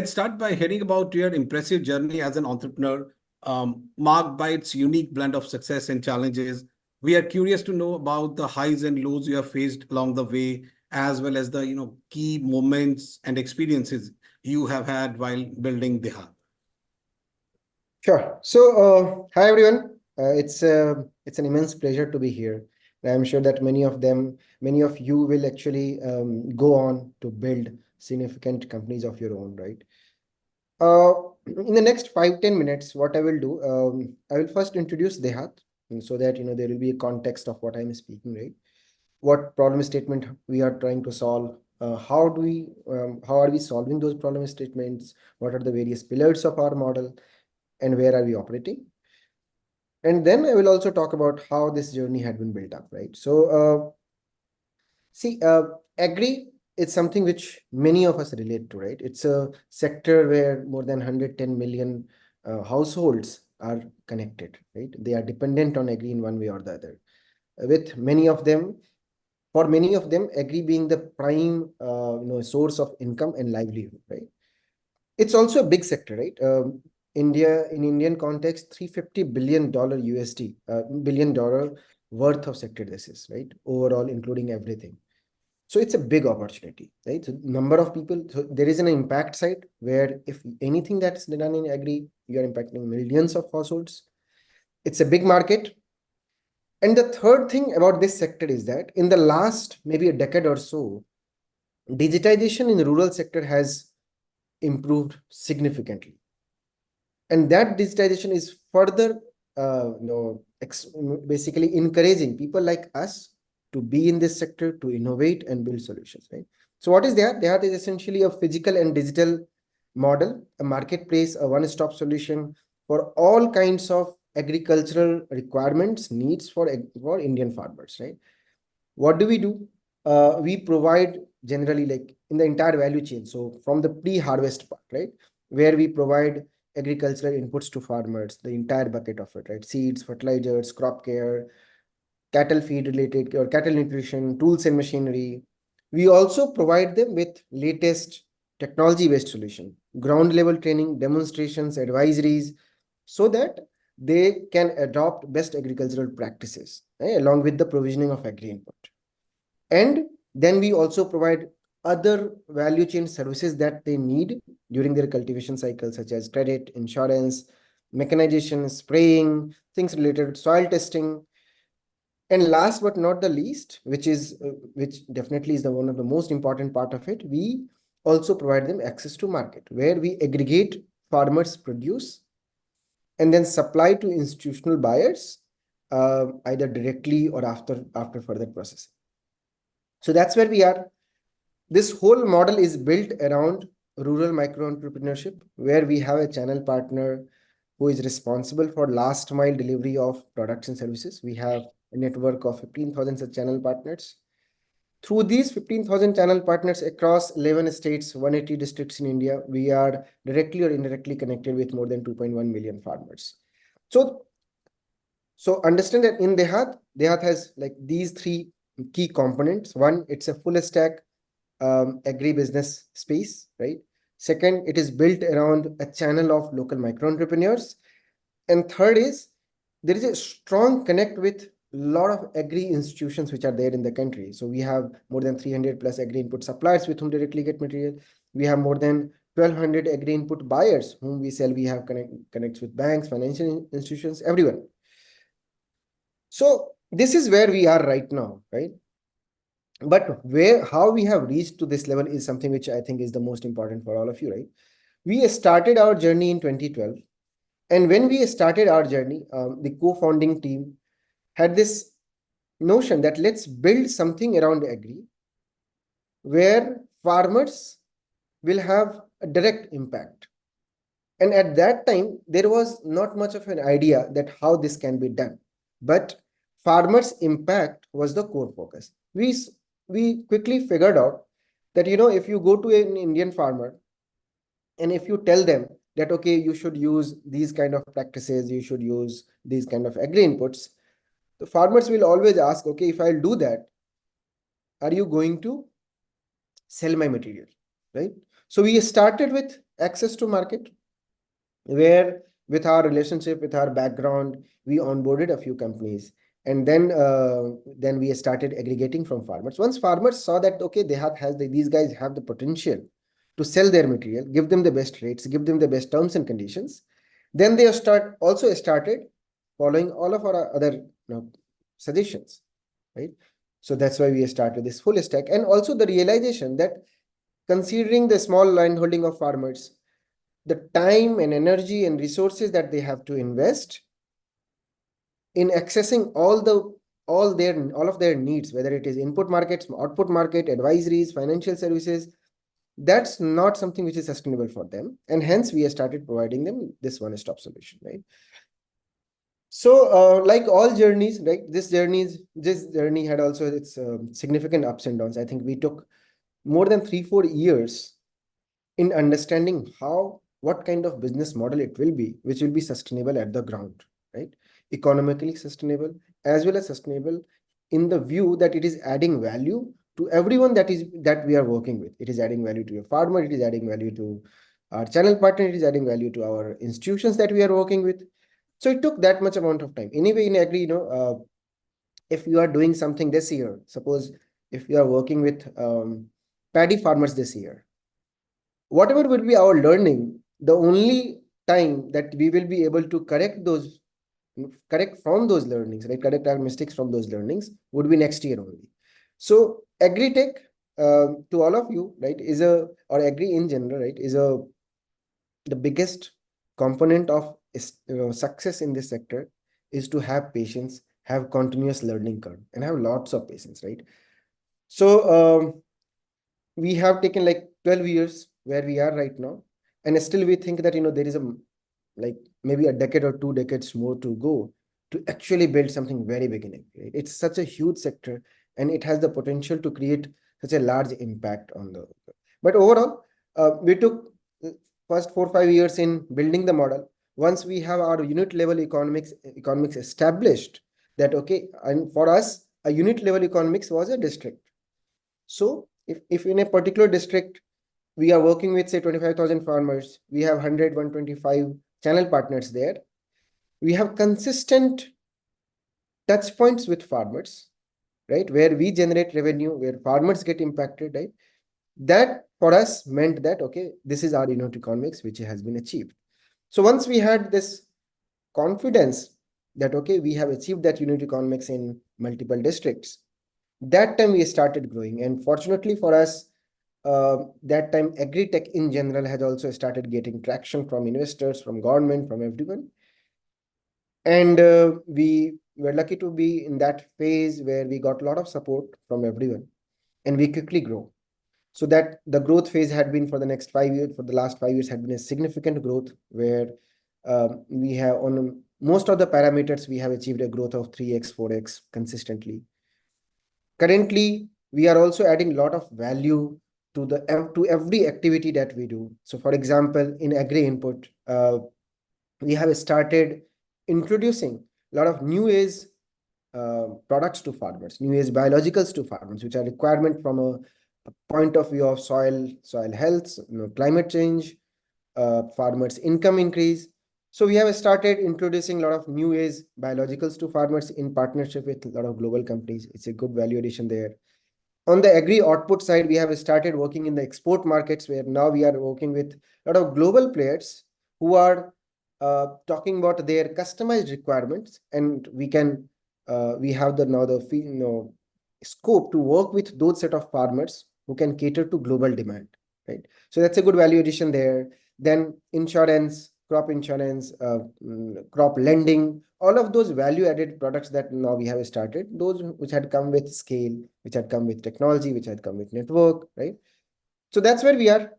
let's start by hearing about your impressive journey as an entrepreneur, marked by its unique blend of success and challenges. We are curious to know about the highs and lows you have faced along the way, as well as the key moments and experiences you have had while building Deha. Sure. So, hi everyone. It's an immense pleasure to be here. I'm sure that many of you will actually go on to build significant companies of your own, right? Uh, in the next 5-10 minutes, what I will do, I will first introduce Dehat, and so that there will be a context of what I'm speaking, right? What problem statement we are trying to solve. How are we solving those problem statements? What are the various pillars of our model? And where are we operating? And then I will also talk about how this journey had been built up, right? So, see, agri is something which many of us relate to, right? It's a sector where more than 110 million households are connected, right? They are dependent on agri in one way or the other. With many of them, for many of them, agri being the prime, source of income and livelihood, right? It's also a big sector, right? In Indian context, $350 billion USD, billion-dollar worth of sector this is, right? Overall, including everything. So it's a big opportunity, right? So number of people, so there is an impact side where if anything that's done in agri, you are impacting millions of households. It's a big market. And the third thing about this sector is that in the last maybe a decade or so, digitization in the rural sector has improved significantly. And that digitization is further basically encouraging people like us to be in this sector, to innovate and build solutions, right? So what is that? That is essentially a physical and digital model, a marketplace, a one-stop solution for all kinds of agricultural requirements, needs for Indian farmers, right? What do? We provide generally like in the entire value chain. So from the pre-harvest part, right, where we provide agricultural inputs to farmers, the entire bucket of it, right? Seeds, fertilizers, crop care, cattle feed related or cattle nutrition, tools and machinery. We also provide them with latest technology-based solution, ground level training, demonstrations, advisories, so that they can adopt best agricultural practices, right, along with the provisioning of agri input. And then we also provide other value chain services that they need during their cultivation cycle, such as credit, insurance, mechanization, spraying, things related to soil testing. And last but not the least, which definitely is the one of the most important part of it, we also provide them access to market, where we aggregate farmers' produce and then supply to institutional buyers, either directly or after further processing. So that's where we are. This whole model is built around rural micro entrepreneurship, where we have a channel partner who is responsible for last mile delivery of products and services. We have a network of 15,000 such channel partners. Through these 15,000 channel partners across 11 states, 180 districts in India, we are directly or indirectly connected with more than 2.1 million farmers. So understand that in Dehat has like these three key components. One, it's a full stack agribusiness space, right? Second, it is built around a channel of local micro entrepreneurs. And third is there is a strong connect with a lot of agri institutions which are there in the country. So we have more than 300 plus agri input suppliers with whom directly get material. We have more than 1,200 agri input buyers whom we sell. We have connects with banks, financial institutions, everyone. So this is where we are right now, right? But how we have reached to this level is something which I think is the most important for all of you, right? We started our journey in 2012. And when we started our journey, the co-founding team had this notion that let's build something around agri where farmers will have a direct impact. And at that time, there was not much of an idea that how this can be done. But farmers' impact was the core focus. We quickly figured out that, if you go to an Indian farmer and if you tell them that, okay, you should use these kind of practices, you should use these kind of agri inputs, the farmers will always ask, okay, if I'll do that, are you going to sell my material, right? So we started with access to market, where with our relationship, with our background, we onboarded a few companies, and then we started aggregating from farmers. Once farmers saw that okay, these guys have the potential to sell their material, give them the best rates, give them the best terms and conditions, then they also started following all of our other suggestions, right? So that's why we started this full stack, and also the realization that considering the small landholding of farmers, the time and energy and resources that they have to invest in accessing all of their needs, whether it is input markets, output market, advisories, financial services, that's not something which is sustainable for them, and hence we have started providing them this one-stop solution, right? So like all journeys, right, this journey had also its significant ups and downs. I think we took more than 3-4 years in understanding what kind of business model it will be, which will be sustainable at the ground, right? Economically sustainable, as well as sustainable in the view that it is adding value to everyone that we are working with. It is adding value to your farmer, it is adding value to our channel partner, it is adding value to our institutions that we are working with. So it took that much amount of time. Anyway, in agri, if you are doing something this year, suppose if you are working with paddy farmers this year, whatever will be our learning, the only time that we will be able to correct from those learnings, right? Correct our mistakes from those learnings would be next year only. So agri-tech, to all of you, right, or agri in general, right, the biggest component of success in this sector is to have patience, have continuous learning curve, and have lots of patience, right? So we have taken like 12 years where we are right now, and still we think that there is like maybe a decade or 2 decades more to go to actually build something very big in it, right? It's such a huge sector, and it has the potential to create such a large impact on the. But overall, we took first 4-5 years in building the model. Once we have our unit level economics established, that okay, and for us a unit level economics was a district. So if in a particular district we are working with say 25,000 farmers, we have 125 channel partners there, we have consistent touch points with farmers, right, where we generate revenue, where farmers get impacted, right? That for us meant that okay, this is our unit economics which has been achieved. So once we had this confidence that okay, we have achieved that unit economics in multiple districts, that time we started growing. And fortunately for us, that time agri-tech in general has also started getting traction from investors, from government, from everyone. And we were lucky to be in that phase where we got a lot of support from everyone, and we quickly grow. So that the growth phase had been for the last 5 years had been a significant growth, where we have on most of the parameters, we have achieved a growth of 3x, 4x consistently. Currently, we are also adding a lot of value to every activity that we do. So for example, in agri input, we have started introducing a lot of new age products to farmers, new age biologicals to farmers, which are requirement from a point of view of soil health, climate change, farmers' income increase. So we have started introducing a lot of new age biologicals to farmers in partnership with a lot of global companies. It's a good value addition there. On the agri output side, we have started working in the export markets, where now we are working with a lot of global players who are talking about their customized requirements, and we have the scope to work with those set of farmers who can cater to global demand, right? So that's a good value addition there. Then insurance, crop insurance, crop lending, all of those value added products that now we have started, those which had come with scale, which had come with technology, which had come with network, right? So that's where we are.